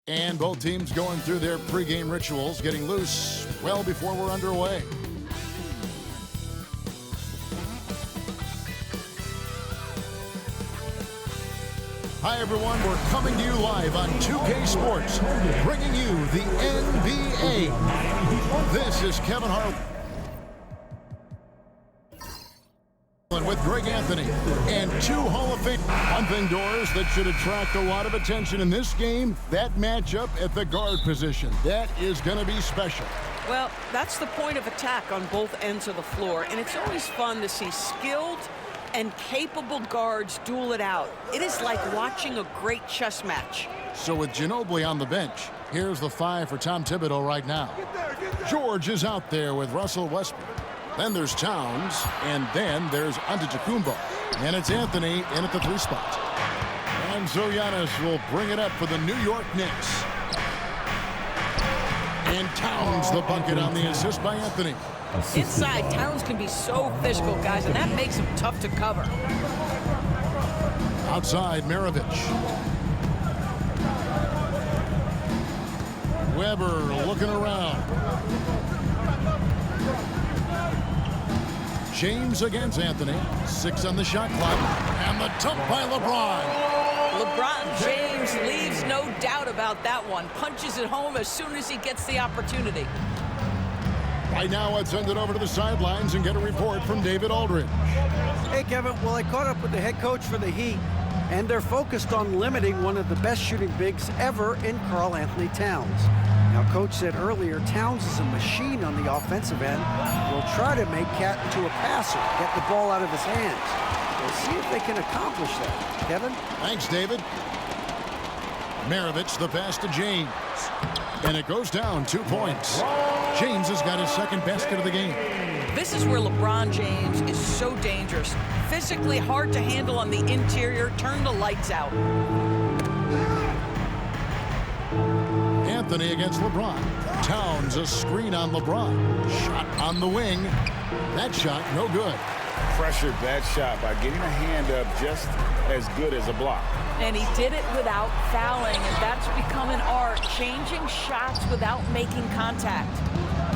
And both teams going through their pregame rituals, getting loose well before we're underway. Hi, everyone. We're coming to you live on 2K Sports, bringing you the NBA. This is Kevin Harlan with Greg Anthony and two Hall of Fame. One thing, Doris, that should attract a lot of attention in this game, that matchup at the guard position. That is going to be special. Well, that's the point of attack on both ends of the floor, and it's always fun to see skilled and capable guards duel it out. It is like watching a great chess match. So with Ginobili on the bench, here's the 5 for Tom Thibodeau right now. George is out there with Russell Westbrook. Then there's Towns, and then there's Antetokounmpo. And it's Anthony in at the 3 spot. And so Giannis will bring it up for the New York Knicks. And Towns the bucket on the assist by Anthony. Inside, Towns can be so physical, guys, and that makes him tough to cover. Outside, Maravich. Weber looking around. James against Anthony. 6 on the shot clock. And the tip by LeBron. LeBron James leaves no doubt about that one. Punches it home as soon as he gets the opportunity. Right now, let's send it over to the sidelines and get a report from David Aldridge. Hey, Kevin. Well, I caught up with the head coach for the Heat, and they're focused on limiting one of the best shooting bigs ever in Karl Anthony Towns. Now, Coach said earlier, Towns is a machine on the offensive end. Will try to make Cat into a passer, get the ball out of his hands. We'll see if they can accomplish that. Kevin? Thanks, David. Maravich, the pass to James. And it goes down 2 points. James has got his second basket of the game. This is where LeBron James is so dangerous. Physically hard to handle on the interior. Turn the lights out. Anthony against LeBron. Towns a screen on LeBron. Shot on the wing. That shot no good. Pressured that shot by getting a hand up just as good as a block. And he did it without fouling, and that's become an art, changing shots without making contact.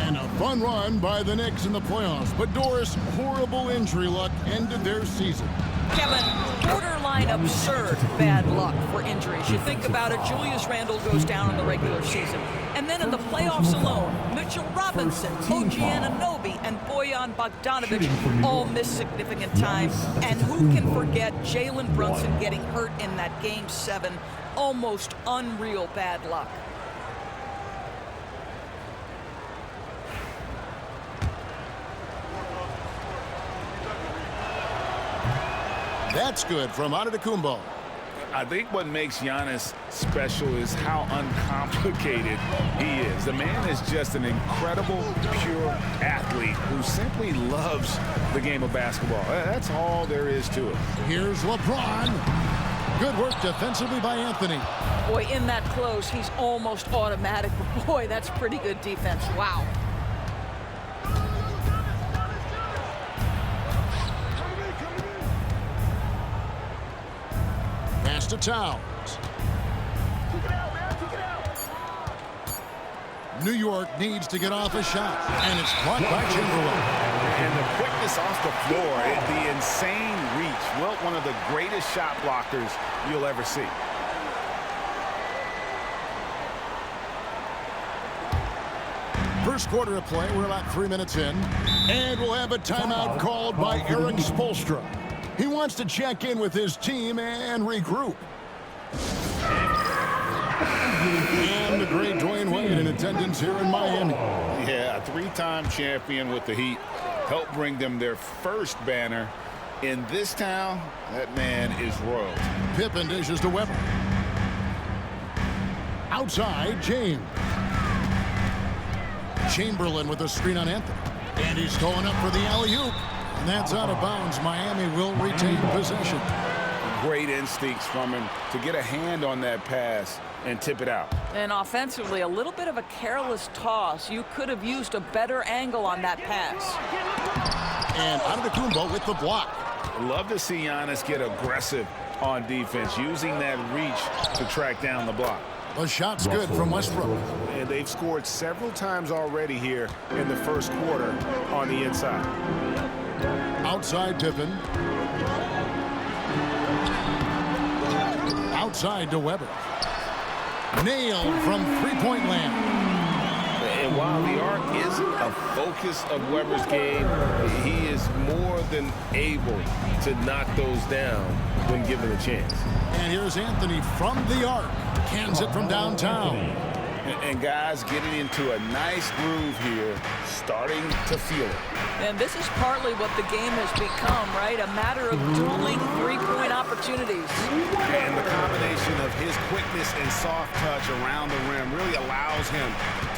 And a fun run by the Knicks in the playoffs. But Doris, horrible injury luck ended their season. Kevin, borderline absurd bad luck for injuries. You think about it, Julius Randle goes down in the regular season. And then in the playoffs alone, Mitchell Robinson, OG Anunoby, and Bojan Bogdanovic all missed significant time. And who can forget Jalen Brunson getting hurt in that Game 7? Almost unreal bad luck. That's good from Antetokounmpo. I think what makes Giannis special is how uncomplicated he is. The man is just an incredible, pure athlete who simply loves the game of basketball. That's all there is to it. Here's LeBron. Good work defensively by Anthony. Boy, in that close, he's almost automatic. But boy, that's pretty good defense. Wow. To Towns. New York needs to get off a shot, and it's blocked by Chamberlain. And the quickness off the floor, the insane reach. Well, one of the greatest shot blockers you'll ever see. First quarter of play, we're about 3 minutes in, and we'll have a timeout called by Eric Spoelstra. He wants to check in with his team and regroup. And the great Dwayne Wade in attendance here in Miami. Yeah, a 3-time champion with the Heat. Helped bring them their first banner. In this town, that man is royalty. Pippen dishes to Weber. Outside, James. Chamberlain with a screen on Anthony. And he's going up for the alley-oop. And that's out of bounds. Miami will retain possession. Great instincts from him to get a hand on that pass and tip it out. And offensively, a little bit of a careless toss. You could have used a better angle on that pass. And Antetokounmpo with the block. Love to see Giannis get aggressive on defense, using that reach to track down the block. The shot's good from Westbrook. And they've scored several times already here in the first quarter on the inside. Outside Tippin. Outside to Weber. Nailed from three-point land. And while the arc isn't a focus of Weber's game, he is more than able to knock those down when given a chance. And here's Anthony from the arc. Cans it from downtown. And guys getting into a nice groove here, starting to feel it. And this is partly what the game has become, right? A matter of dueling three-point opportunities. And the combination of his quickness and soft touch around the rim really allows him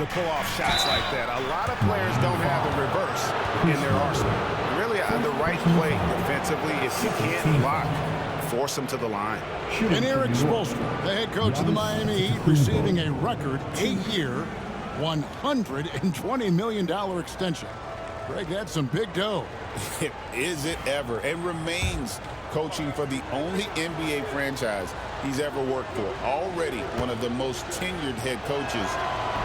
to pull off shots like that. A lot of players don't have the reverse in their arsenal. Really, the right play defensively, if you can't block, force him to the line. And Eric Spoelstra, the head coach of the Miami Heat, receiving a record 8-year, $120 million extension. Greg, that's some big dough. Is it ever? And remains coaching for the only NBA franchise he's ever worked for. Already one of the most tenured head coaches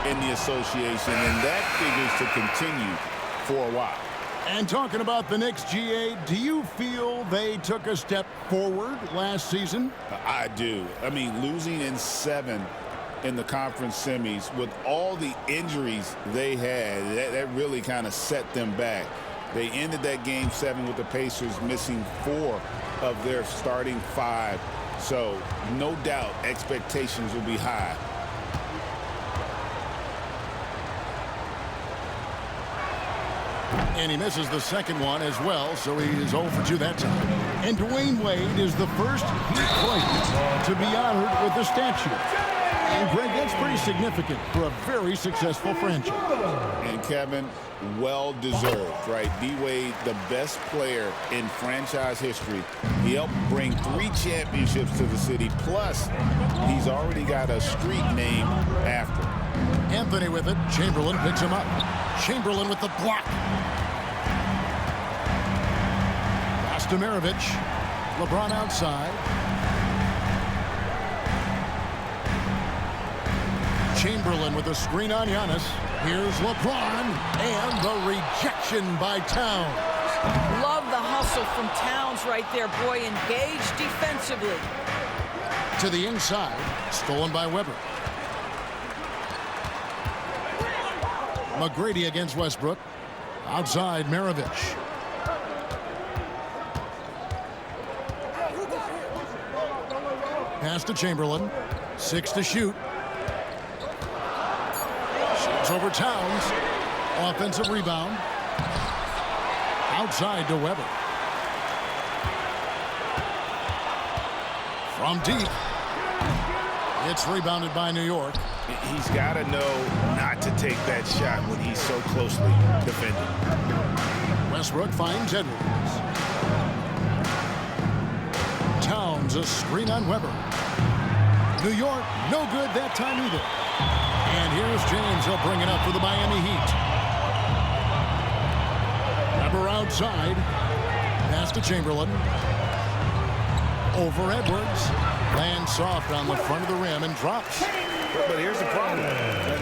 in the association, and that figures to continue for a while. And talking about the Knicks, GA, do you feel they took a step forward last season? I do. I mean, losing in 7 in the conference semis with all the injuries they had, that really kind of set them back. They ended that game 7 with the Pacers missing 4 of their starting 5. So no doubt expectations will be high. And he misses the second one as well, so he is 0 for 2 that time. And Dwayne Wade is the first Heat player to be honored with a statue. And Greg, that's pretty significant for a very successful franchise. And Kevin, well deserved, right? D-Wade, the best player in franchise history. He helped bring 3 championships to the city, plus he's already got a street named after him. Anthony with it. Chamberlain picks him up. Chamberlain with the block. Maravich. LeBron outside. Chamberlain with a screen on Giannis. Here's LeBron. And the rejection by Towns. Love the hustle from Towns right there. Boy, engaged defensively. To the inside. Stolen by Weber. McGrady against Westbrook. Outside Maravich. Pass to Chamberlain. 6 to shoot. Shoots over Towns. Offensive rebound. Outside to Weber. From deep. It's rebounded by New York. He's got to know not to take that shot when he's so closely defended. Westbrook finds Edwards. Towns a screen on Weber. New York, no good that time either. And here's James. He'll bring it up for the Miami Heat. Weber outside. Pass to Chamberlain. Over Edwards. Lands soft on the front of the rim and drops. But here's the problem.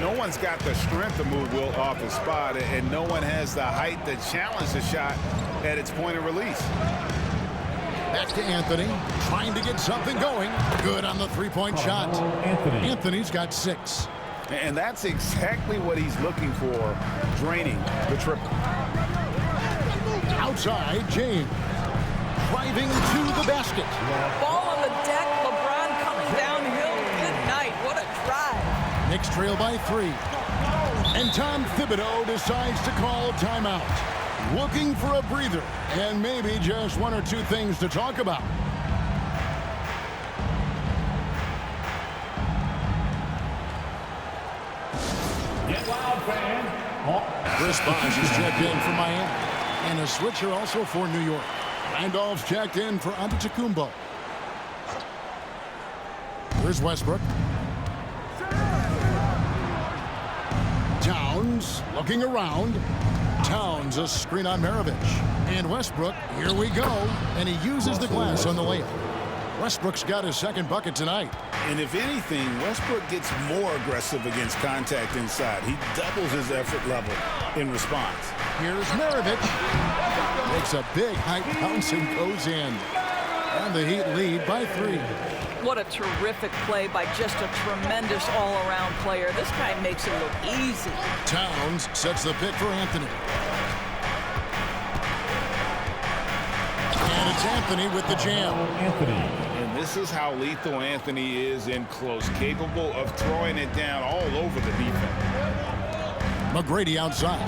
No one's got the strength to move Wilt off his spot, and no one has the height to challenge the shot at its point of release. Back to Anthony, trying to get something going. Good on the three-point shot. Anthony's got 6. And that's exactly what he's looking for, draining the triple. Outside, James. Driving to the basket. Ball on the deck, LeBron coming downhill. Good night, what a drive. Knicks trail by 3. And Tom Thibodeau decides to call timeout. Looking for a breather and maybe just 1 or 2 things to talk about. Chris Bosh is checked in for Miami. And a switcher also for New York. Randolph's checked in for Antetokounmpo. Here's Westbrook. Towns looking around. Towns a screen on Maravich. And Westbrook, here we go. And he uses the glass on the layup. Westbrook's got his second bucket tonight. And if anything, Westbrook gets more aggressive against contact inside. He doubles his effort level in response. Here's Maravich. Makes a big high bounce and goes in. And the Heat lead by 3. What a terrific play by just a tremendous all-around player. This guy makes it look easy. Towns sets the pick for Anthony. And it's Anthony with the jam. And this is how lethal Anthony is in close, capable of throwing it down all over the defense. McGrady outside.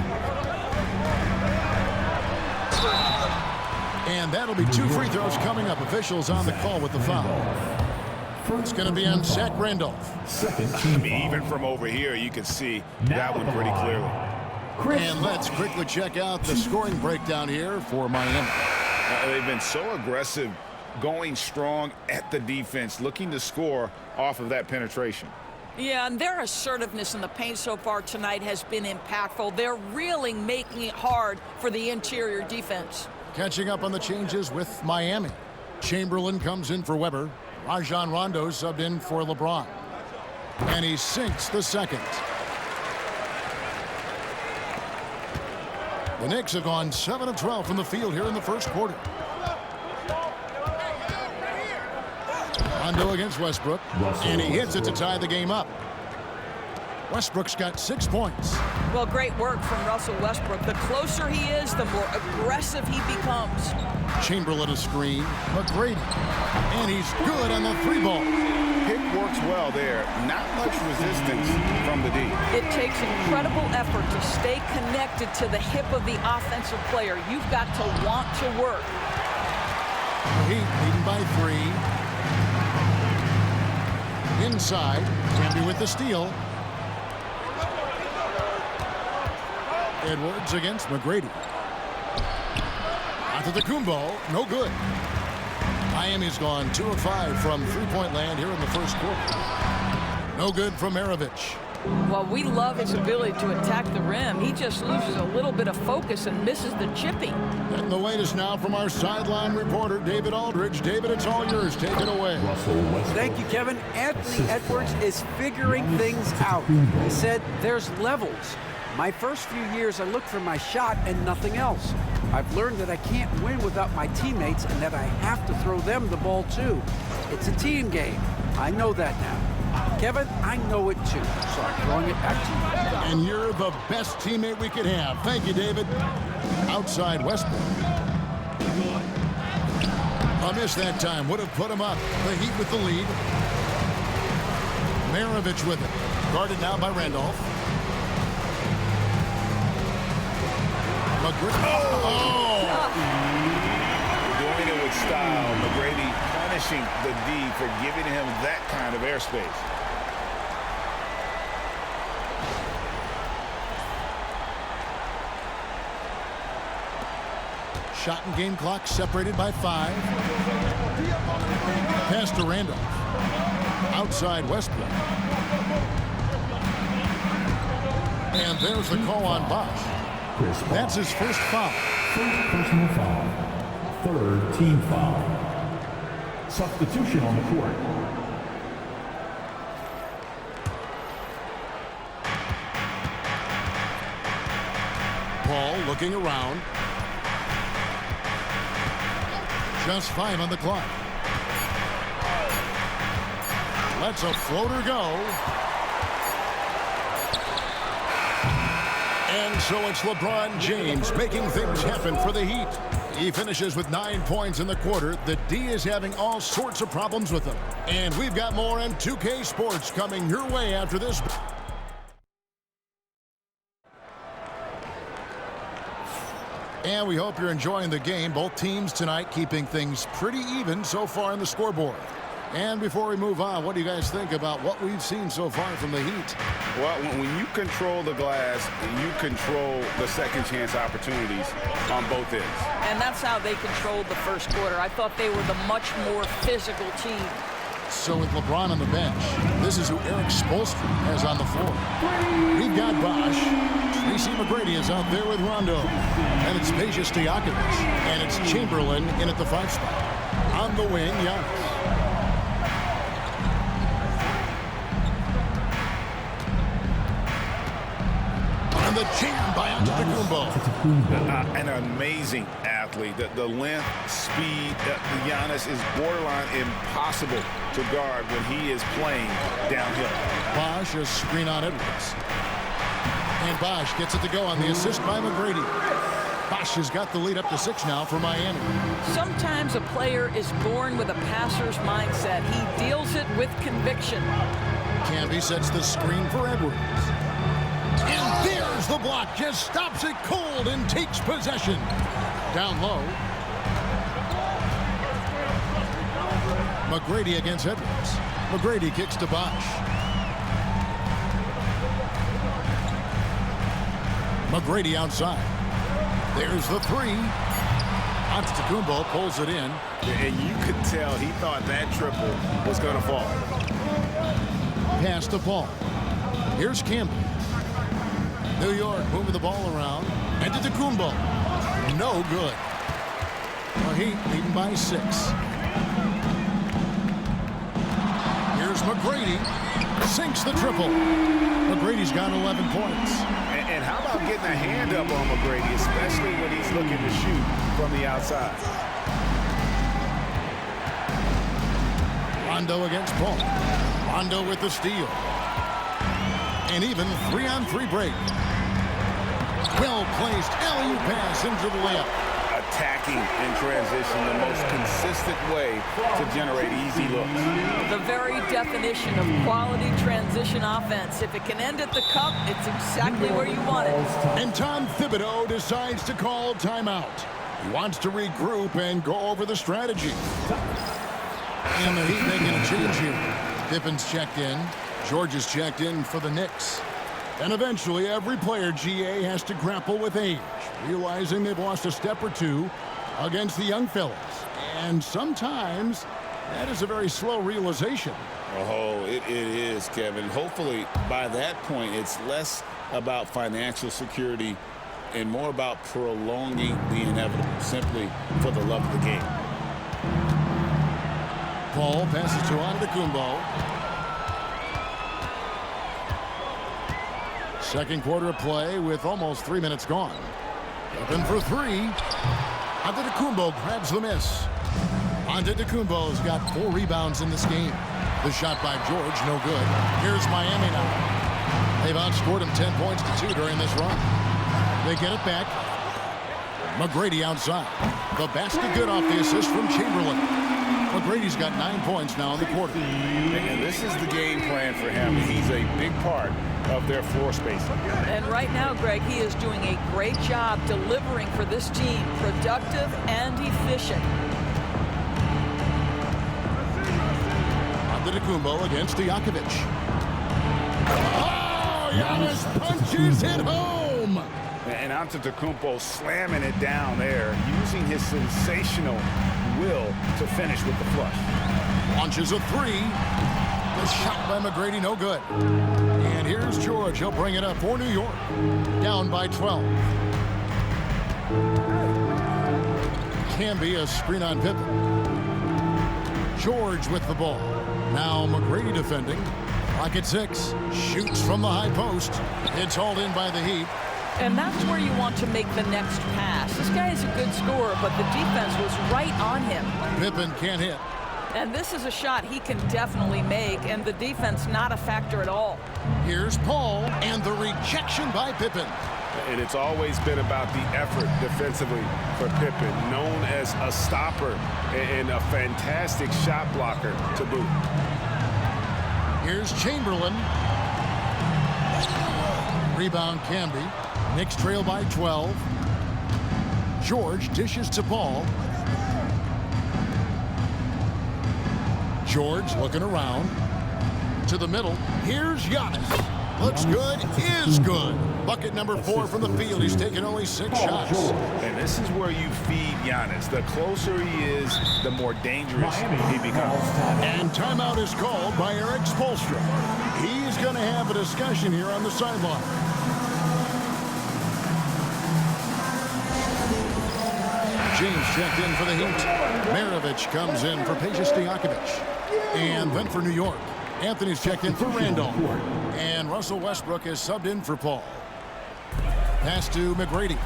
And that'll be 2 free throws coming up. Officials on the call with the foul. It's going to be on Zach Randolph. I mean, even from over here, you can see that one pretty clearly. And let's quickly check out the scoring breakdown here for Miami. They've been so aggressive, going strong at the defense, looking to score off of that penetration. Yeah, and their assertiveness in the paint so far tonight has been impactful. They're really making it hard for the interior defense. Catching up on the changes with Miami. Chamberlain comes in for Weber. Rajon Rondo subbed in for LeBron. And he sinks the second. The Knicks have gone 7 of 12 from the field here in the first quarter. Rondo against Westbrook. And he hits it to tie the game up. Westbrook's got 6 points. Well, great work from Russell Westbrook. The closer he is, the more aggressive he becomes. Chamberlain a screen. McGrady. And he's good on the 3-ball. Pick works well there. Not much resistance from the D. It takes incredible effort to stay connected to the hip of the offensive player. You've got to want to work. Heat leading by 3. Inside. Camby with the steal. Edwards against McGrady. Antetokounmpo, no good. Miami's gone 2 of 5 from three-point land here in the first quarter. No good from Maravich. Well, we love his ability to attack the rim. He just loses a little bit of focus and misses the chipping. And the latest now from our sideline reporter, David Aldridge. David, it's all yours. Take it away. Thank you, Kevin. Anthony Edwards is figuring things out. He said there's levels. My first few years, I looked for my shot and nothing else. I've learned that I can't win without my teammates and that I have to throw them the ball too. It's a team game. I know that now. Kevin, I know it too, so I'm throwing it back to you. And you're the best teammate we could have. Thank you, David. Outside Westbrook. A miss that time would have put him up. The Heat with the lead. Maravich with it. Guarded now by Randolph. Doing it with style. McGrady punishing the D for giving him that kind of airspace. Shot and game clock separated by 5. Pass to Randolph. Outside Westbrook. And there's the call on Bosch. That's his first foul. First personal foul. Third team foul. Substitution on the court. Paul looking around. Just 5 on the clock. Lets a floater go. And so it's LeBron James making things happen for the Heat. He finishes with 9 points in the quarter. The D is having all sorts of problems with him. And we've got more on 2K Sports coming your way after this. And we hope you're enjoying the game. Both teams tonight keeping things pretty even so far in the scoreboard. And before we move on, what do you guys think about what we've seen so far from the Heat? Well, when you control the glass, you control the second chance opportunities on both ends. And that's how they controlled the first quarter. I thought they were the much more physical team. So with LeBron on the bench, this is who Eric Spoelstra has on the floor. We've got Bosch. Tracy McGrady is out there with Rondo. And it's Peja Stojakovic. And it's Chamberlain in at the 5 spot. On the wing, Giannis. the jam by Antetokounmpo. An amazing athlete. The length, speed, Giannis is borderline impossible to guard when he is playing downhill. Bosh, a screen on Edwards. And Bosh gets it to go on the assist by McGrady. Bosh has got the lead up to 6 now for Miami. Sometimes a player is born with a passer's mindset. He deals it with conviction. Camby sets the screen for Edwards. And there's the block. Just stops it cold and takes possession. Down low. McGrady against Edwards. McGrady kicks to Bosh. McGrady outside. There's the 3. Antetokounmpo pulls it in. And you could tell he thought that triple was going to fall. Pass to Paul. Here's Campbell. New York moving the ball around. Antetokounmpo. No good. The Heat leading by 6. Here's McGrady. Sinks the triple. McGrady's got 11 points. And how about getting a hand up on McGrady, especially when he's looking to shoot from the outside? Rondo against Paul. Rondo with the steal. And even 3-on-3 break. Well-placed alley-oop pass into the layup. Attacking in transition, the most consistent way to generate easy looks. The very definition of quality transition offense. If it can end at the cup, it's exactly where you want it. And Tom Thibodeau decides to call timeout. He wants to regroup and go over the strategy. And the Heat making a change here. Pippen's checked in. George is checked in for the Knicks. And eventually, every player, GA, has to grapple with age, realizing they've lost a step or two against the young fellas. And sometimes, that is a very slow realization. Oh, it is, Kevin. Hopefully, by that point, it's less about financial security and more about prolonging the inevitable, simply for the love of the game. Paul passes to Antetokounmpo. Second quarter of play with almost 3 minutes gone. Open for 3. Antetokounmpo grabs the miss. Antetokounmpo's got 4 rebounds in this game. The shot by George, no good. Here's Miami now. They've outscored him 10 points to 2 during this run. They get it back. McGrady outside. The basket good off the assist from Chamberlain. McGrady's got 9 points now in the quarter. And this is the game plan for him. He's a big part of their floor spacing. And right now, Greg, he is doing a great job delivering for this team, productive and efficient. Antetokounmpo against Stojakovic. Oh, Giannis punches it home. And Antetokounmpo slamming it down there, using his sensational will to finish with the flush. Launches a 3. The shot by McGrady, no good. And here's George. He'll bring it up for New York. Down by 12. Camby, a screen on Pippen. George with the ball. Now McGrady defending. Clock at 6. Shoots from the high post. It's hauled in by the Heat. And that's where you want to make the next pass. This guy is a good scorer, but the defense was right on him. Pippen can't hit. And this is a shot he can definitely make, and the defense not a factor at all. Here's Paul, and the rejection by Pippen. And it's always been about the effort defensively for Pippen, known as a stopper and a fantastic shot blocker to boot. Here's Chamberlain. Rebound Camby. Knicks trail by 12. George dishes to Paul. George looking around. To the middle. Here's Giannis. Looks good, is good. Bucket number 4 from the field. He's taken only 6 shots. And this is where you feed Giannis. The closer he is, the more dangerous he becomes. And timeout is called by Eric Spoelstra. He's going to have a discussion here on the sideline. James checked in for the Heat. Maravich comes in for Stojakovic. And then for New York, Anthony's checked in for Randolph. And Russell Westbrook is subbed in for Paul. Pass to McGrady.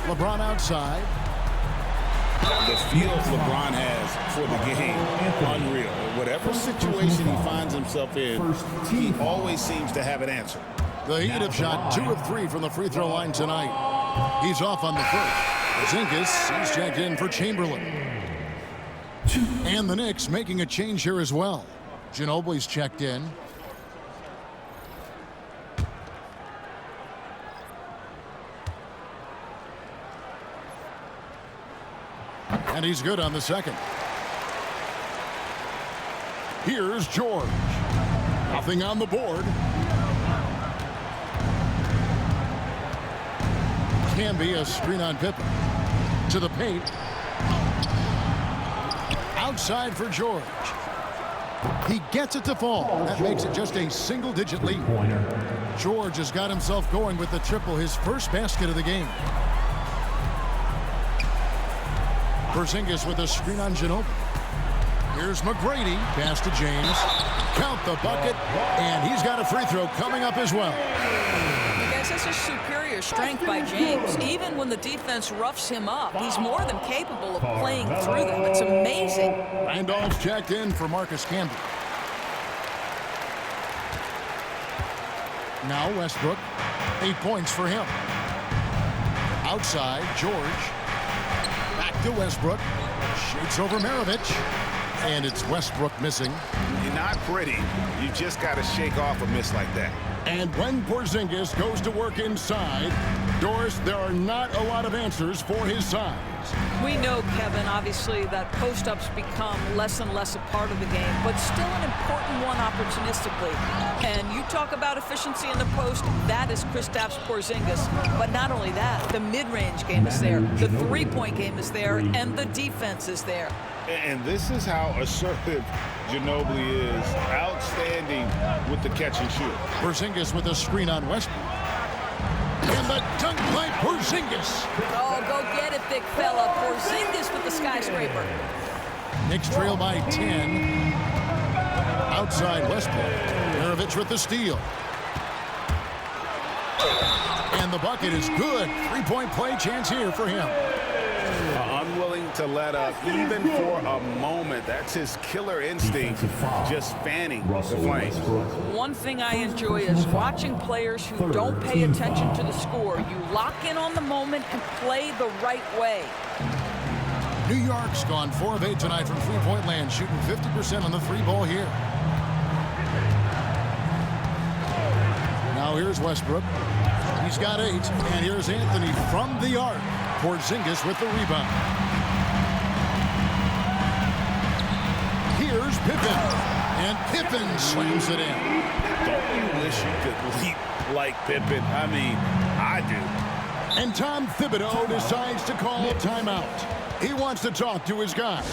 LeBron outside. The feels LeBron has for the game, unreal. Whatever situation he finds himself in, he always seems to have an answer. The Heat have shot 2 of 3 from the free throw line tonight. He's off on the first. Porzingis, he's checked in for Chamberlain. And the Knicks making a change here as well. Ginobili's checked in. And he's good on the second. Here's George. Nothing on the board. Can be a screen on Pippen. To the paint. Outside for George. He gets it to fall. That makes it just a single-digit lead. George has got himself going with the triple, his first basket of the game. Porzingis with a screen on Ginobili. Here's McGrady. Pass to James. Count the bucket. And he's got a free throw coming up as well. I guess that's a superior strength by James. Even when the defense roughs him up, he's more than capable of playing through them. It's amazing. Randolph's checked in for Marcus Camby. Now Westbrook. 8 points for him. Outside, George. Back to Westbrook. Shoots over Maravich. And it's Westbrook missing. You're not pretty. You just got to shake off a miss like that. And when Porzingis goes to work inside, Doris, there are not a lot of answers for his size. We know, Kevin, obviously, that post-ups become less and less a part of the game, but still an important one opportunistically. And you talk about efficiency in the post, that is Kristaps Porzingis. But not only that, the mid-range game is there, the three-point game is there, and the defense is there. And this is how assertive Ginobili is. Outstanding with the catch and shoot. Porzingis with a screen on Westbrook. And the dunk by Porzingis. Oh, go get it, big fella. Porzingis with the skyscraper. Knicks trail by 10. Outside Westbrook. Maravich with the steal. And the bucket is good. Three-point play chance here for him. Unwilling to let up even for a moment. That's his killer instinct, just fanning the flames. One thing I enjoy is watching players who don't pay attention to the score. You lock in on the moment and play the right way. New York's gone 4 of 8 tonight from three-point land, shooting 50% on the three ball here. Now here's Westbrook. He's got 8, and here's Anthony from the arc. Porzingis with the rebound. Here's Pippen. And Pippen slams it in. Don't you wish you could leap like Pippen? I mean, I do. And Tom Thibodeau decides to call a timeout. He wants to talk to his guys.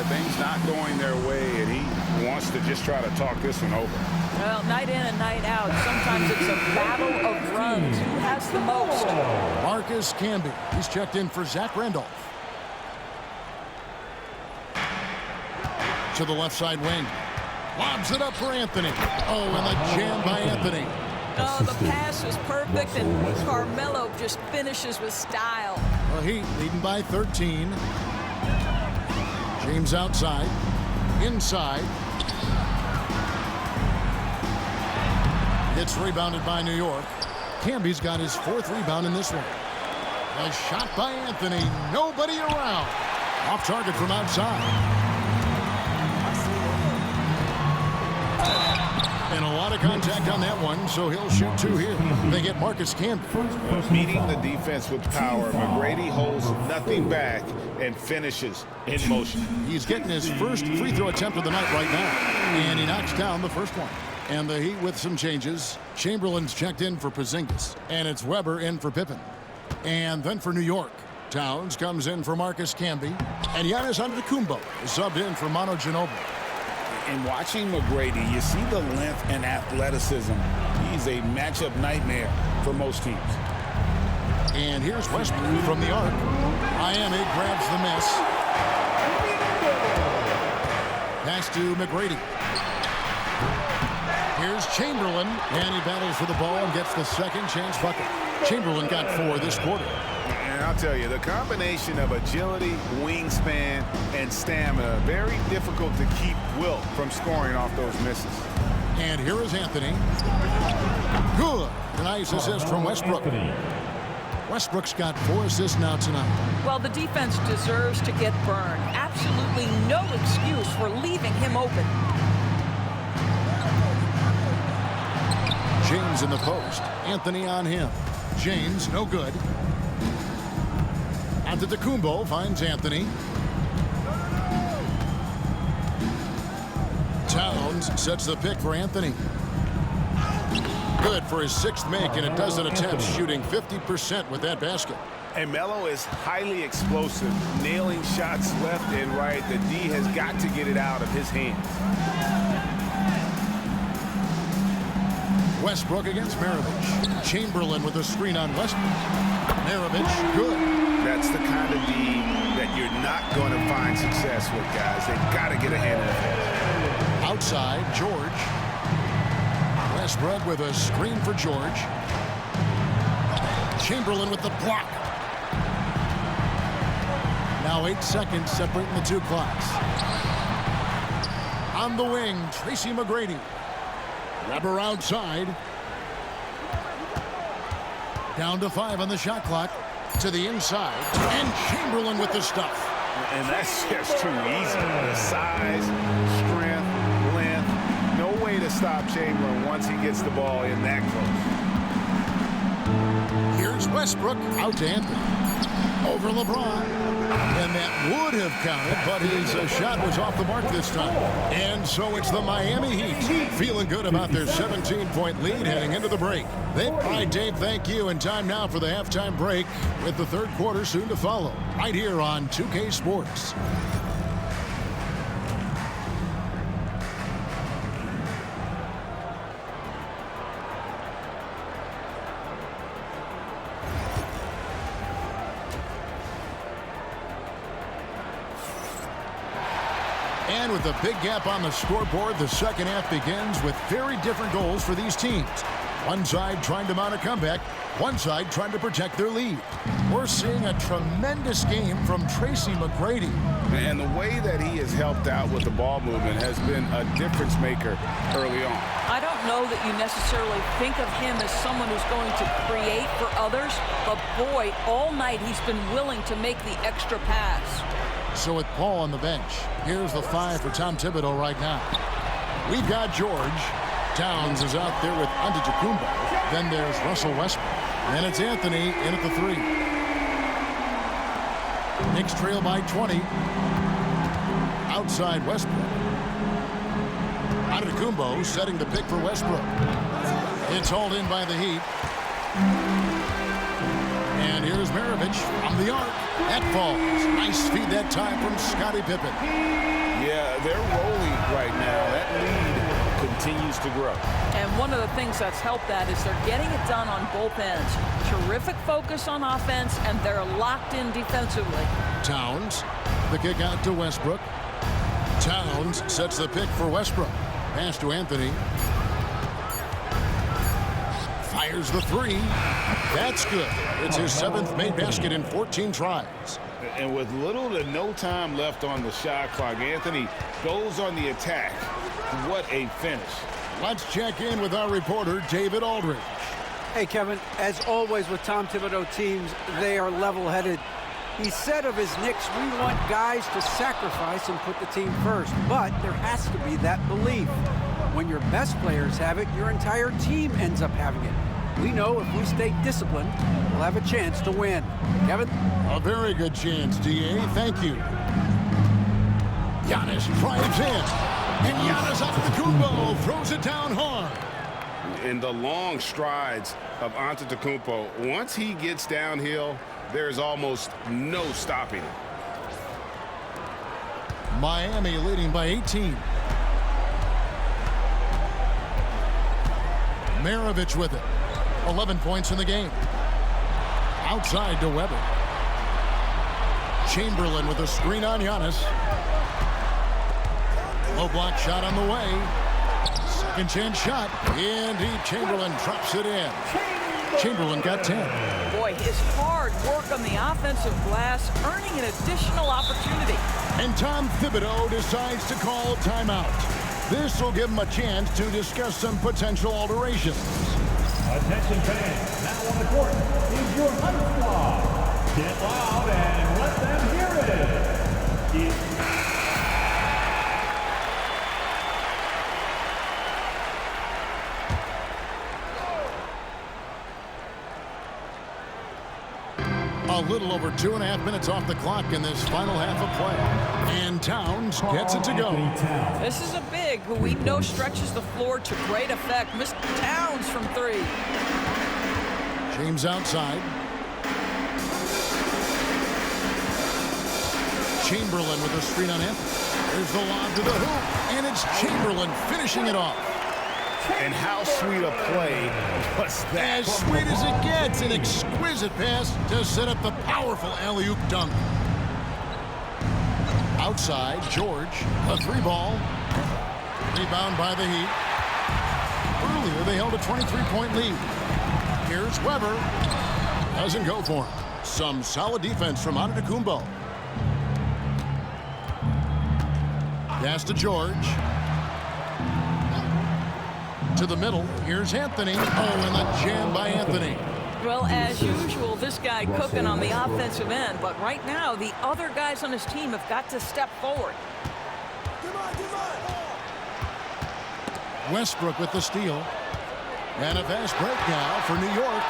Things not going their way, and he wants to just try to talk this one over. Well, night in and night out, sometimes it's a battle of runs. Who has the most? Marcus Camby. He's checked in for Zach Randolph. To the left side wing. Lobs it up for Anthony. Oh, and the jam by Anthony. Oh, the pass was perfect, and Carmelo just finishes with style. The Heat leading by 13. James outside. Inside. It's rebounded by New York. Camby's got his 4th rebound in this one. A shot by Anthony. Nobody around. Off target from outside. And a lot of contact on that one, so he'll shoot 2 here. They get Marcus Camby. Meeting the defense with power, McGrady holds nothing back and finishes in motion. He's getting his first free throw attempt of the night right now. And he knocks down the first one. And the Heat with some changes. Chamberlain's checked in for Porzingis. And it's Weber in for Pippen. And then for New York, Towns comes in for Marcus Camby. And Giannis Antetokounmpo is subbed in for Manu Ginobili. In watching McGrady, you see the length and athleticism. He's a matchup nightmare for most teams. And here's Westbrook from the arc. Miami grabs the miss. Pass to McGrady. Here's Chamberlain, and he battles for the ball and gets the second chance bucket. Chamberlain got 4 this quarter. And I'll tell you, the combination of agility, wingspan, and stamina, very difficult to keep Wilt from scoring off those misses. And here is Anthony. Good. Nice assist from Westbrook. Westbrook's got 4 assists now tonight. Well, the defense deserves to get burned. Absolutely no excuse for leaving him open. James in the post. Anthony on him. James, no good. Antetokounmpo finds Anthony. Towns sets the pick for Anthony. Good for his 6th make, and it doesn't attempt, shooting 50% with that basket. And Melo is highly explosive, nailing shots left and right. The D has got to get it out of his hands. Westbrook against Maravich. Chamberlain with a screen on Westbrook. Maravich, good. That's the kind of D that you're not going to find success with, guys. They've got to get a hand in it. Outside, George. Westbrook with a screen for George. Chamberlain with the block. Now 8 seconds separating the 2 clocks. On the wing, Tracy McGrady. Grabber outside. Down to 5 on the shot clock. To the inside. And Chamberlain with the stuff. And that's just too easy. The size, strength, length. No way to stop Chamberlain once he gets the ball in that close. Here's Westbrook out to Anthony. Over LeBron. And that would have counted, but his shot was off the mark this time. And so it's the Miami Heat feeling good about their 17-point lead heading into the break. All right, Dave, thank you. And time now for the halftime break with the 3rd quarter soon to follow. Right here on 2K Sports. And with a big gap on the scoreboard, the second half begins with very different goals for these teams. One side trying to mount a comeback, one side trying to protect their lead. We're seeing a tremendous game from Tracy McGrady. And the way that he has helped out with the ball movement has been a difference maker early on. I don't know that you necessarily think of him as someone who's going to create for others, but boy, all night he's been willing to make the extra pass. So with Paul on the bench, here's the 5 for Tom Thibodeau right now. We've got George. Towns is out there with Antetokounmpo. Then there's Russell Westbrook. And it's Anthony in at the 3. Knicks trail by 20. Outside Westbrook. Antetokounmpo setting the pick for Westbrook. It's hauled in by the Heat. And here's Maravich from the arc. That falls. Nice feed that time from Scottie Pippen. Yeah, they're rolling right now. That lead continues to grow. And one of the things that's helped that is they're getting it done on both ends. Terrific focus on offense, and they're locked in defensively. Towns, the kick out to Westbrook. Towns sets the pick for Westbrook. Pass to Anthony. Fires the 3. That's good. It's his 7th made basket in 14 tries. And with little to no time left on the shot clock, Anthony goes on the attack. What a finish. Let's check in with our reporter, David Aldridge. Hey, Kevin, as always with Tom Thibodeau teams, they are level-headed. He said of his Knicks, we want guys to sacrifice and put the team first. But there has to be that belief. When your best players have it, your entire team ends up having it. We know if we stay disciplined, we'll have a chance to win. Kevin? A very good chance, D.A. Thank you. Giannis drives in. And Giannis Antetokounmpo throws it down hard. In the long strides of Antetokounmpo, once he gets downhill, there's almost no stopping him. Miami leading by 18. Maravich with it. 11 points in the game. Outside to Weber. Chamberlain with a screen on Giannis. Low block shot on the way. Second chance shot. Indeed, Chamberlain drops it in. Chamberlain got 10. Boy, his hard work on the offensive glass earning an additional opportunity. And Tom Thibodeau decides to call timeout. This will give him a chance to discuss some potential alterations. Attention fans, now on the court is your Hunter squad. Get loud and let them hear it. A little over 2.5 minutes off the clock in this final half of play. And Towns gets it to go. This is a big who we know stretches the floor to great effect. Mr. Towns from 3. James outside. Chamberlain with a screen on him. There's the lob to the hoop. And it's Chamberlain finishing it off. And how sweet a play was that? As sweet as it gets, an exquisite pass to set up the powerful alley-oop dunk. Outside, George, a 3-ball. Rebound by the Heat. Earlier, they held a 23-point lead. Here's Weber. Doesn't go for him. Some solid defense from Antetokounmpo. Pass to George. To the middle. Here's Anthony. Oh, and the jam by Anthony. Well, as usual, this guy cooking on the offensive end. But right now, the other guys on his team have got to step forward. Westbrook with the steal. And a fast break now for New York.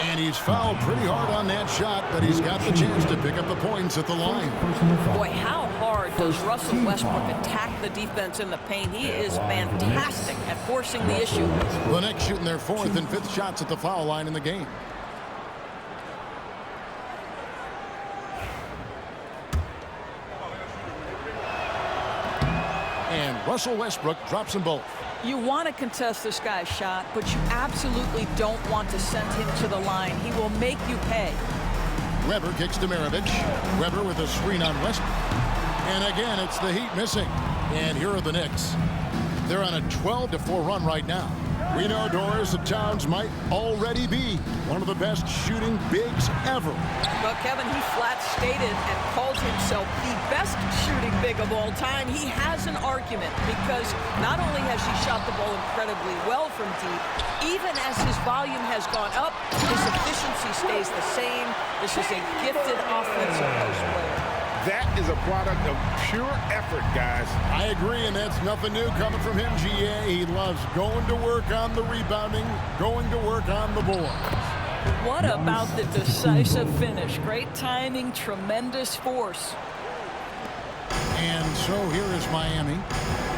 And he's fouled pretty hard on that shot, but he's got the chance to pick up the points at the line. Boy, how hard does Russell Westbrook attack the defense in the paint? He is fantastic at forcing the issue. The Knicks shooting their 4th and 5th shots at the foul line in the game. And Russell Westbrook drops them both. You want to contest this guy's shot, but you absolutely don't want to send him to the line. He will make you pay. Weber kicks to Maravich. Weber with a screen on Westbrook. And again, it's the Heat missing. And here are the Knicks. They're on a 12-4 run right now. We know, Doris, that Towns might already be one of the best shooting bigs ever. But Kevin, he flat stated and called himself the best shooting big of all time. He has an argument because not only has he shot the ball incredibly well from deep, even as his volume has gone up, his efficiency stays the same. This is a gifted offensive post player. That is a product of pure effort, guys. I agree, and that's nothing new coming from him, GA. He loves going to work on the rebounding, going to work on the boards. What about the decisive finish? Great timing, tremendous force. And so here is Miami.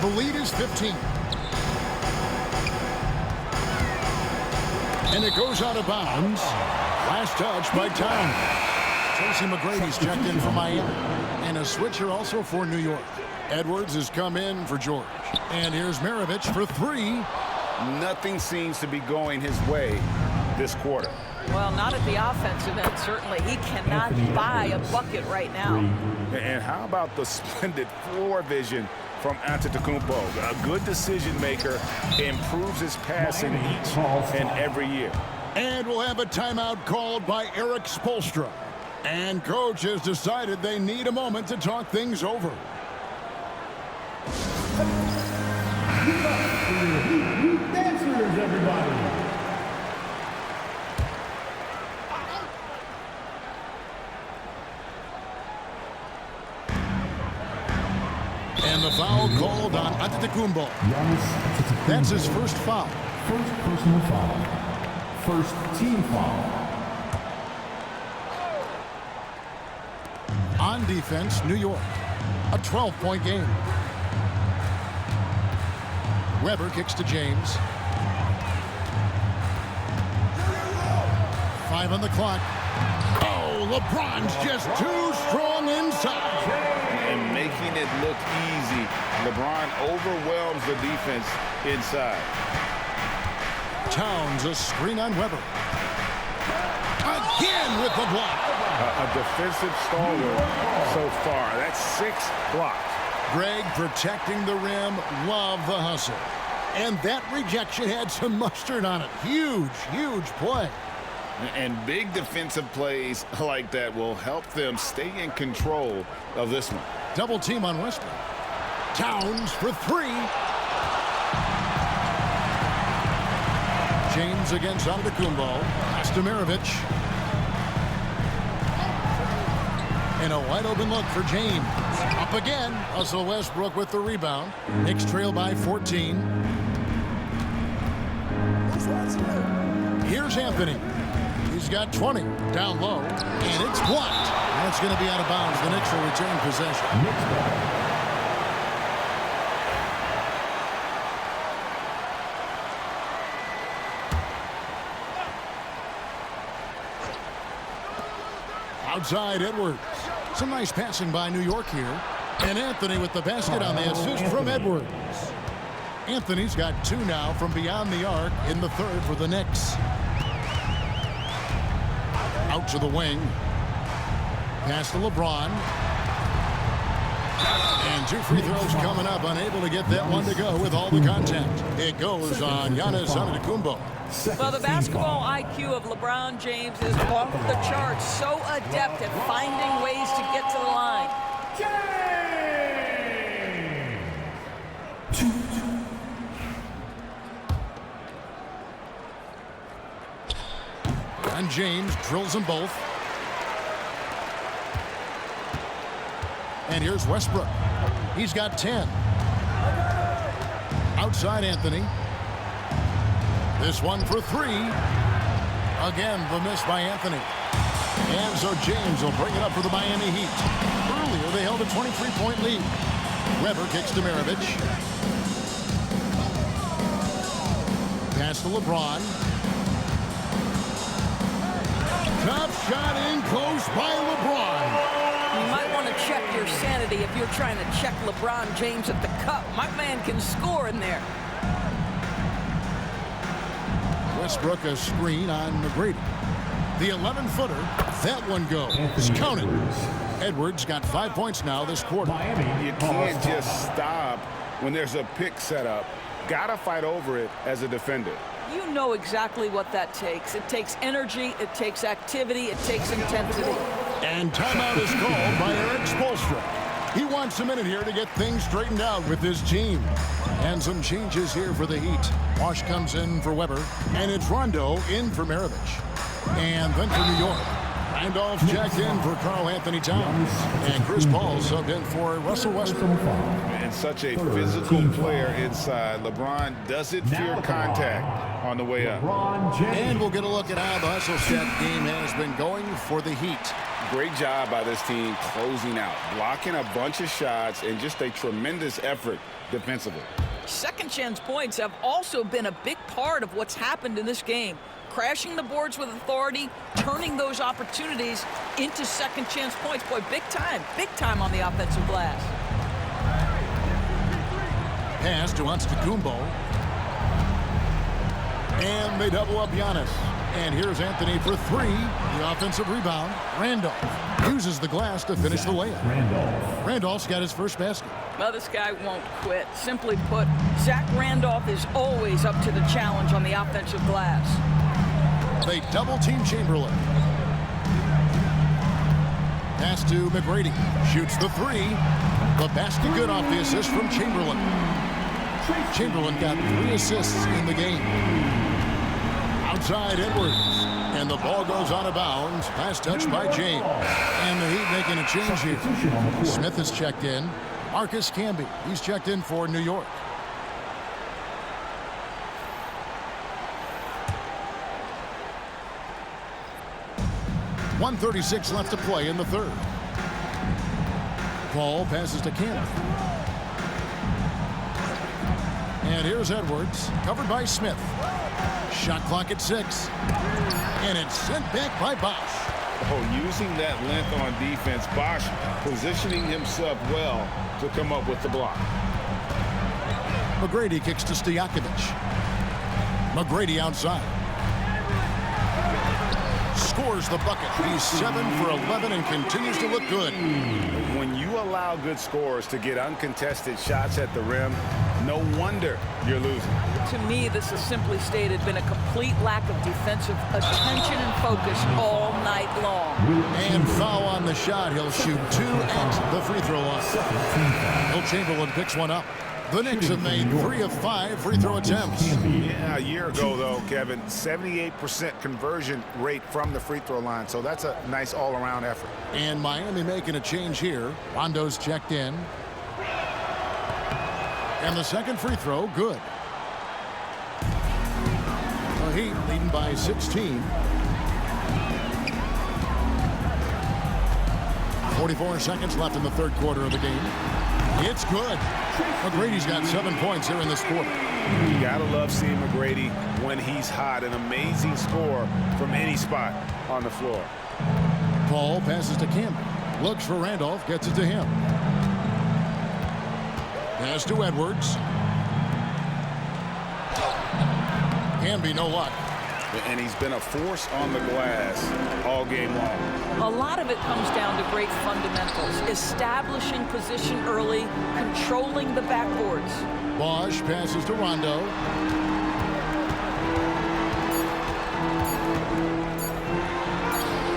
The lead is 15. And it goes out of bounds. Last touch by Towns. Tracy McGrady's checked in for Miami. And a switcher also for New York. Edwards has come in for George. And here's Maravich for 3. Nothing seems to be going his way this quarter. Well, not at the offensive end, certainly. He cannot buy a bucket right now. And how about the splendid floor vision from Antetokounmpo? A good decision maker, improves his passing each and every year. And we'll have a timeout called by Eric Spoelstra. And coach has decided they need a moment to talk things over. Dancers, everybody. And the foul called on Antetokounmpo. That's his first foul. First personal foul. First team foul. On defense, New York. A 12-point game. Weber kicks to James. 5 on the clock. Oh, LeBron's just too strong inside. And making it look easy. LeBron overwhelms the defense inside. Towns, a screen on Weber. Again with the block. A defensive stalwart so far. That's 6 blocks. Greg protecting the rim. Love the hustle. And that rejection had some mustard on it. Huge, huge play. And big defensive plays like that will help them stay in control of this one. Double team on Westbrook. Towns for three. James against Antetokounmpo. Kastamirovic. And a wide open look for James. Up again. Russell Westbrook with the rebound. Knicks trail by 14. Here's Anthony. He's got 20 down low, and it's blocked. That's going to be out of bounds. The Knicks will retain possession. Outside Edwards. Some nice passing by New York here. And Anthony with the basket on the assist from Edwards. Anthony's got 2 now from beyond the arc in the third for the Knicks. Out to the wing. Pass to LeBron. And 2 free throws coming up. Unable to get that one to go with all the contact. It goes on Giannis Antetokounmpo. Well, the basketball IQ of LeBron James is off the charts. So adept at finding ways to get to the line. And James drills them both. And here's Westbrook. He's got 10. Outside Anthony. This one for 3. Again, the miss by Anthony. And so James will bring it up for the Miami Heat. Earlier, they held a 23-point lead. Weber kicks to Mirovic. Pass to LeBron. Tough shot in close by LeBron. You might want to check your sanity if you're trying to check LeBron James at the cup. My man can score in there. Westbrook a screen on McGrady. The 11-footer. That one goes. Counted. Edwards got 5 points now this quarter. You can't just stop when there's a pick set up. Gotta fight over it as a defender. You know exactly what that takes. It takes energy, it takes activity, it takes intensity. And timeout is called by Eric Spoelstra. He wants a minute here to get things straightened out with his team. And some changes here for the Heat. Wash comes in for Weber, and it's Rondo in for Mirovic. And then for New York, Randolph checked in for Karl-Anthony Towns. And Chris Paul subbed in for Russell Westbrook. And such a physical player inside. LeBron doesn't fear contact on the way up. And we'll get a look at how the hustle step game has been going for the Heat. Great job by this team closing out, blocking a bunch of shots, and just a tremendous effort defensively. Second chance points have also been a big part of what's happened in this game. Crashing the boards with authority, turning those opportunities into second chance points. Boy, big time on the offensive glass. Pass to Antetokounmpo. And they double up Giannis. And here's Anthony for 3. The offensive rebound. Randolph uses the glass to finish the layup. Randolph's got his first basket. Well, this guy won't quit. Simply put, Zach Randolph is always up to the challenge on the offensive glass. They double-team Chamberlain. Pass to McGrady. Shoots the 3. The basket good off the assist from Chamberlain. Chamberlain got 3 assists in the game. Outside Edwards. And the ball goes out of bounds. Last touch by James. And the Heat making a change here. Smith is checked in. Marcus Camby. He's checked in for New York. .136 left to play in the third. Paul passes to Cannon. And here's Edwards, covered by Smith. Shot clock at 6. And it's sent back by Bosch. Oh, using that length on defense, Bosch positioning himself well to come up with the block. McGrady kicks to Stojakovic. McGrady outside. Scores the bucket. He's 7 for 11 and continues to look good. When you allow good scorers to get uncontested shots at the rim, No wonder you're losing. To me, this has simply stated been a complete lack of defensive attention and focus all night long. And foul on the shot. He'll shoot 2 at the free throw line. Will Chamberlain picks one up. The Knicks have made 3 of 5 free throw attempts. Yeah, a year ago, though, Kevin, 78% conversion rate from the free throw line. So that's a nice all-around effort. And Miami making a change here. Rondo's checked in. And the second free throw, good. The Heat leading by 16. 44 seconds left in the third quarter of the game. It's good. McGrady's got 7 points here in this quarter. You gotta love seeing McGrady when he's hot. An amazing score from any spot on the floor. Paul passes to Campbell. Looks for Randolph. Gets it to him. Pass to Edwards. Camby, no luck. And he's been a force on the glass all game long. A lot of it comes down to great fundamentals, establishing position early, controlling the backboards. Bosch passes to Rondo.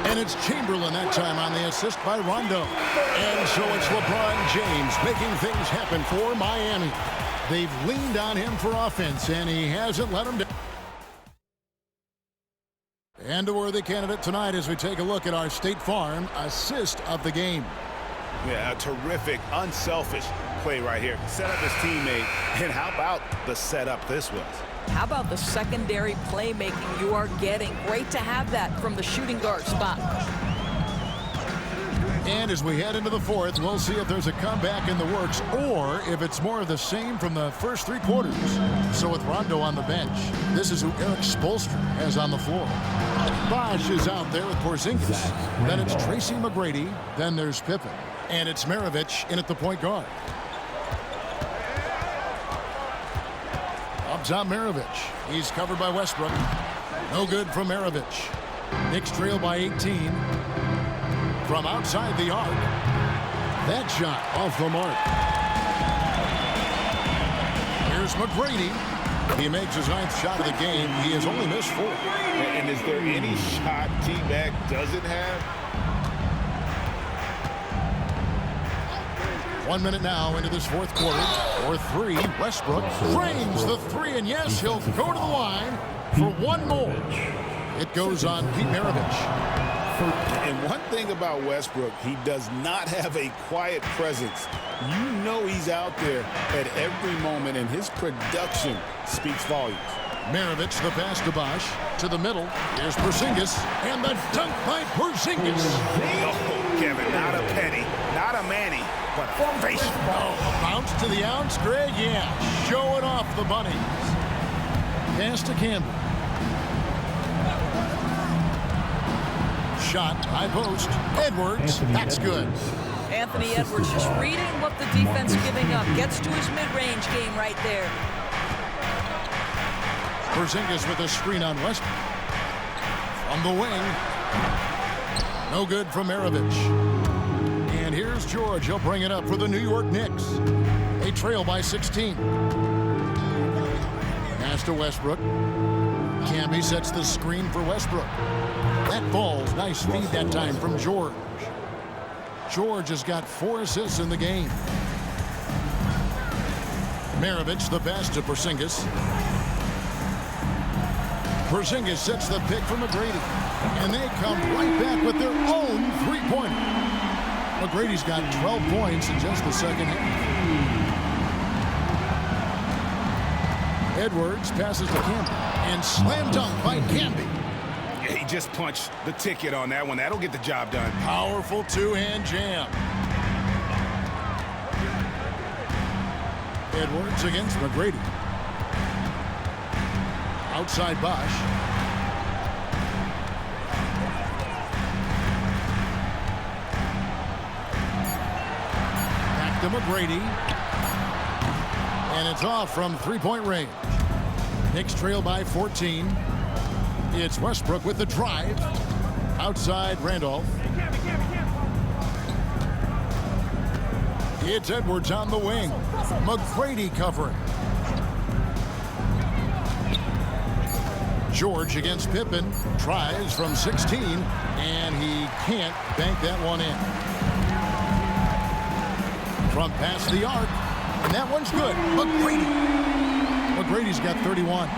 And it's Chamberlain that time on the assist by Rondo. And so it's LeBron James making things happen for Miami. They've leaned on him for offense, and he hasn't let them down. And a worthy candidate tonight as we take a look at our State Farm assist of the game. Yeah, a terrific, unselfish play right here. Set up his teammate, and how about the setup this was? How about the secondary playmaking you are getting? Great to have that from the shooting guard spot. And as we head into the fourth, we'll see if there's a comeback in the works or if it's more of the same from the first 3 quarters. So with Rondo on the bench, this is who Eric Spoelstra has on the floor. Bosch is out there with Porzingis. Then it's Tracy McGrady. Then there's Pippen. And it's Maravich in at the point guard. Up top, Maravich. He's covered by Westbrook. No good from Maravich. Knicks trail by 18. From outside the arc. That shot off the mark. Here's McGrady. He makes his 9th shot of the game. He has only missed 4. And is there any shot T-Mac doesn't have? 1 minute now into this fourth quarter. Or 3. Westbrook frames the 3, and yes, he'll go to the line for one more. It goes on Pete Maravich. And one thing about Westbrook, he does not have a quiet presence. You know he's out there at every moment, and his production speaks volumes. Maravich, the pass to Bosch. To the middle. Here's Porzingis. And the dunk by Porzingis. Oh, Kevin, not a penny, not a Manny, but a face. Oh, bounce to the ounce, Greg. Yeah, showing off the bunnies. Pass to Campbell. Shot, high post. Edwards, that's good. Anthony Edwards just reading what the defense giving up. Gets to his mid-range game right there. Porzingis with a screen on Westbrook. From the wing. No good from Maravich. And here's George. He'll bring it up for the New York Knicks. They trail by 16. Pass to Westbrook. Camby sets the screen for Westbrook. That ball's nice feed that time from George. George has got 4 assists in the game. Maravich the pass to Porzingis. Porzingis sets the pick for McGrady. And they come right back with their own 3-pointer. McGrady's got 12 points in just the second half. Edwards passes to Campbell. And slam dunk by Camby. Yeah, he just punched the ticket on that one. That'll get the job done. Powerful 2-hand jam. Edwards against McGrady. Outside Bosch. Back to McGrady. And it's off from 3-point range. Knicks trail by 14. It's Westbrook with the drive. Outside Randolph. It's Edwards on the wing. McGrady covering. George against Pippen. Tries from 16, and he can't bank that one in. From past the arc, and that one's good. McGrady's got 31.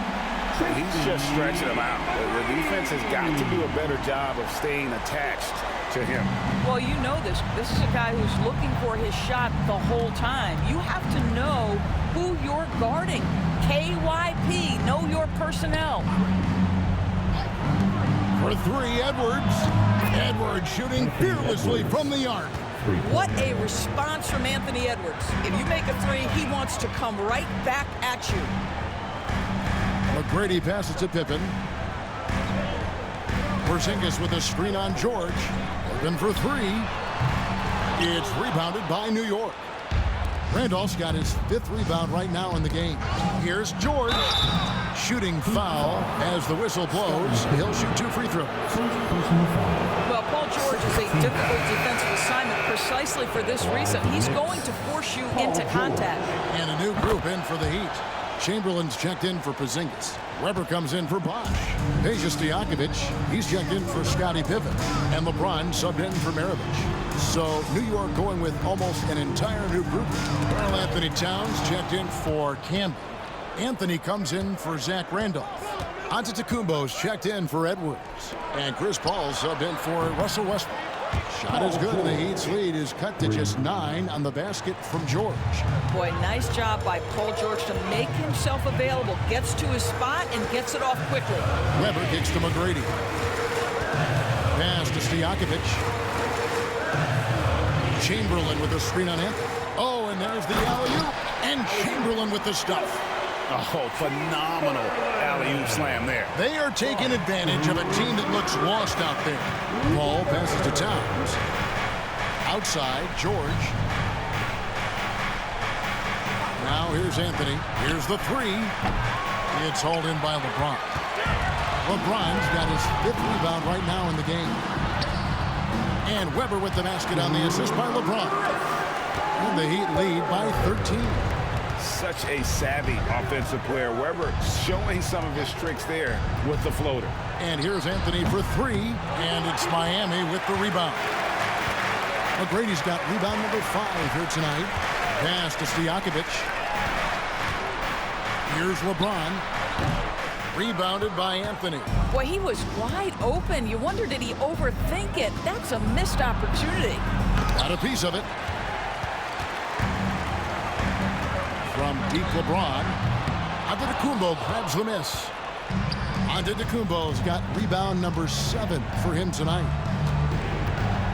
He's just stretching him out. The defense has got to do a better job of staying attached to him. Well, you know this. This is a guy who's looking for his shot the whole time. You have to know who you're guarding. KYP, know your personnel. For three, Edwards. Edwards shooting fearlessly from the arc. What a response from Anthony Edwards. If you make a three, he wants to come right back at you. McGrady passes to Pippen. Porzingis with a screen on George. Open for three. It's rebounded by New York. Randolph's got his 5th rebound right now in the game. Here's George. Shooting foul as the whistle blows. He'll shoot 2 free throws. Well, Paul George is a difficult defensive assignment precisely for this reason. He's going to force you into contact. And a new group in for the Heat. Chamberlain's checked in for Porzingis. Weber comes in for Bosch. Peja Stojakovic, he's checked in for Scottie Pippen. And LeBron subbed in for Maravich. So New York going with almost an entire new group. Karl Anthony Towns checked in for Campbell. Anthony comes in for Zach Randolph. Antetokounmpo's checked in for Edwards. And Chris Paul subbed in for Russell Westbrook. Shot is good, and the Heat's lead is cut to just 9 on the basket from George. Boy, nice job by Paul George to make himself available. Gets to his spot and gets it off quickly. Weber kicks to McGrady. Pass to Stojakovic. Chamberlain with a screen on Anthony. Oh, and there's the alley-oop. And Chamberlain with the stuff. Oh, phenomenal alley-oop slam there. They are taking advantage of a team that looks lost out there. Paul passes to Towns. Outside, George. Now here's Anthony. Here's the three. It's hauled in by LeBron. LeBron's got his 5th rebound right now in the game. And Weber with the basket on the assist by LeBron. And the Heat lead by 13. Such a savvy offensive player. Weber showing some of his tricks there with the floater. And here's Anthony for three, and it's Miami with the rebound. McGrady's got rebound number 5 here tonight. Pass to Stojakovic. Here's LeBron. Rebounded by Anthony. Boy, he was wide open. You wonder, did he overthink it? That's a missed opportunity. Got a piece of it. From deep LeBron. Antetokounmpo grabs the miss. Antetokounmpo's got rebound number 7 for him tonight.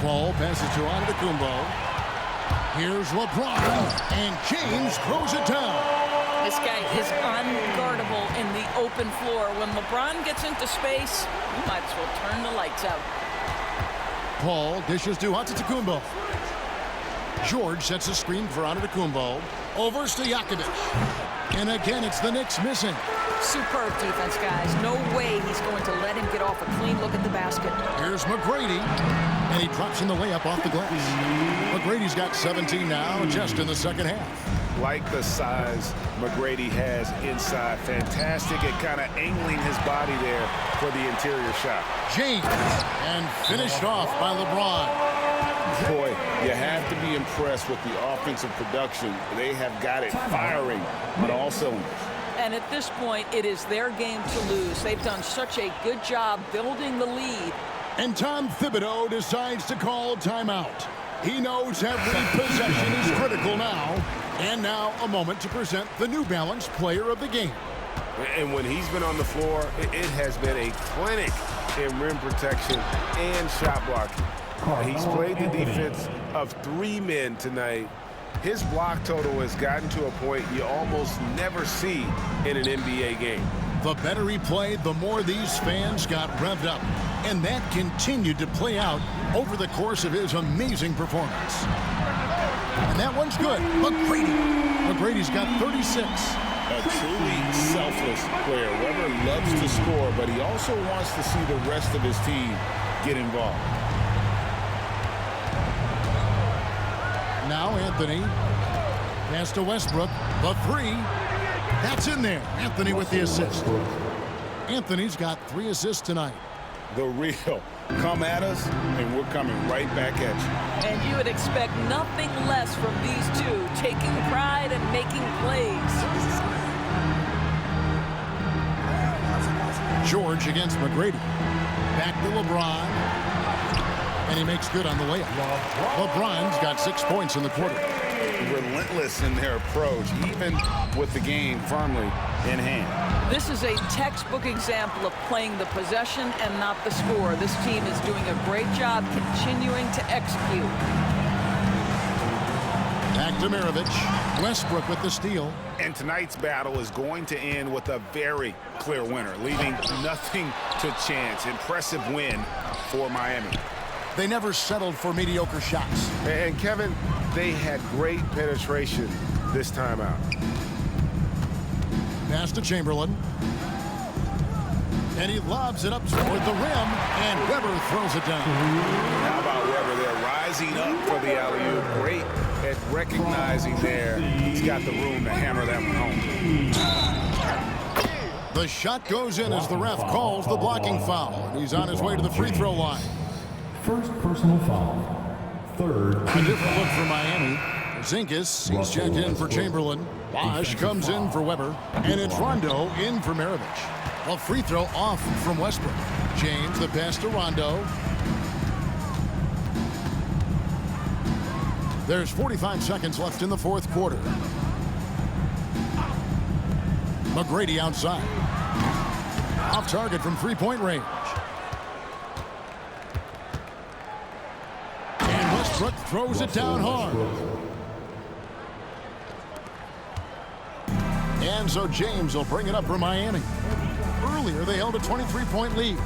Paul passes to Antetokounmpo. Here's LeBron. And James throws it down. This guy is unguardable in the open floor. When LeBron gets into space, you might as well turn the lights out. Paul dishes to Antetokounmpo. George sets a screen for Antetokounmpo. Over Stojakovic. And again, it's the Knicks missing. Superb defense, guys. No way he's going to let him get off a clean look at the basket. Here's McGrady. And he drops in the layup off the glass. McGrady's got 17 now, just in the second half. Like the size McGrady has inside. Fantastic at kind of angling his body there for the interior shot. James. And finished off by LeBron. Boy, you have to be impressed with the offensive production. They have got it firing on all cylinders. And at this point, it is their game to lose. They've done such a good job building the lead. And Tom Thibodeau decides to call timeout. He knows every possession is critical now. And now a moment to present the New Balance Player of the Game. And when he's been on the floor, it has been a clinic in rim protection and shot blocking. He's played the defense of 3 men tonight. His block total has gotten to a point you almost never see in an NBA game. The better he played, the more these fans got revved up. And that continued to play out over the course of his amazing performance. And that one's good. McGrady's got 36. A truly selfless player. Weber loves to score, but he also wants to see the rest of his team get involved. Now Anthony. Pass to Westbrook. The three. That's in there. Anthony with the assist. Anthony's got 3 assists tonight. The real. Come at us, and we're coming right back at you. And you would expect nothing less from these two, taking pride and making plays. George against McGrady. Back to LeBron. And he makes good on the layup. LeBron's got 6 points in the quarter. Relentless in their approach, even with the game firmly in hand. This is a textbook example of playing the possession and not the score. This team is doing a great job continuing to execute. Back to Mirovic. Westbrook with the steal. And tonight's battle is going to end with a very clear winner, leaving nothing to chance. Impressive win for Miami. They never settled for mediocre shots. And Kevin, they had great penetration this time out. Pass to Chamberlain. And he lobs it up toward the rim, and Weber throws it down. How about Weber there, rising up for the alley-oop. Great at recognizing there. He's got the room to hammer that one home. The shot goes in as the ref calls the blocking foul, and he's on his way to the free throw line. First personal foul. Third. A different look for Miami. Zinkis, he's checked in for Chamberlain. Bosch comes in for Weber. And it's Rondo in for Mirovic. A free throw off from Westbrook. James, the pass to Rondo. There's 45 seconds left in the fourth quarter. McGrady outside. Off target from three-point range. And Westbrook throws it down hard. And so James will bring it up for Miami. Earlier, they held a 23-point lead.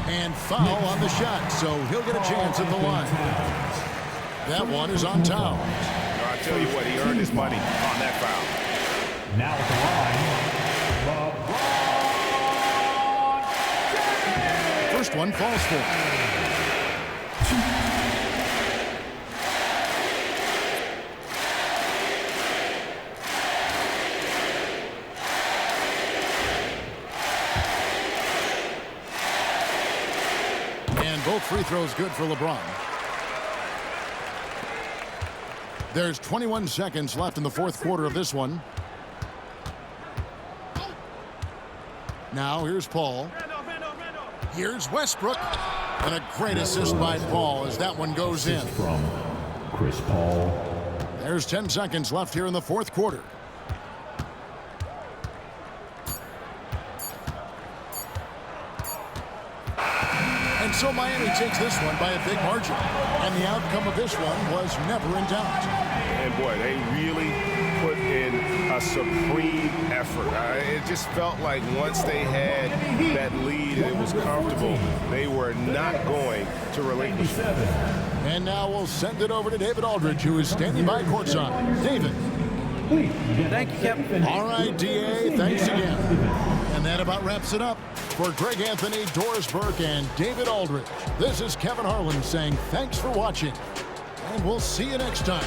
And foul on the shot, so he'll get a chance at the line. That one is on Towns. I'll tell you what, he earned his money on that foul. Now at the line, LeBron. First one falls for. Both free throws good for LeBron. There's 21 seconds left in the fourth quarter of this one. Now here's Paul. Here's Westbrook. And a great assist by Paul as that one goes in. From Chris Paul. There's 10 seconds left here in the fourth quarter. And so Miami takes this one by a big margin. And the outcome of this one was never in doubt. And boy, they really put in a supreme effort. It just felt like once they had that lead and it was comfortable, they were not going to relinquish it. And now we'll send it over to David Aldridge, who is standing by courtside. David. Thank you, Kevin. All right, D.A., thanks again. And that about wraps it up. For Greg Anthony, Doris Burke, and David Aldridge, this is Kevin Harlan saying thanks for watching. And we'll see you next time.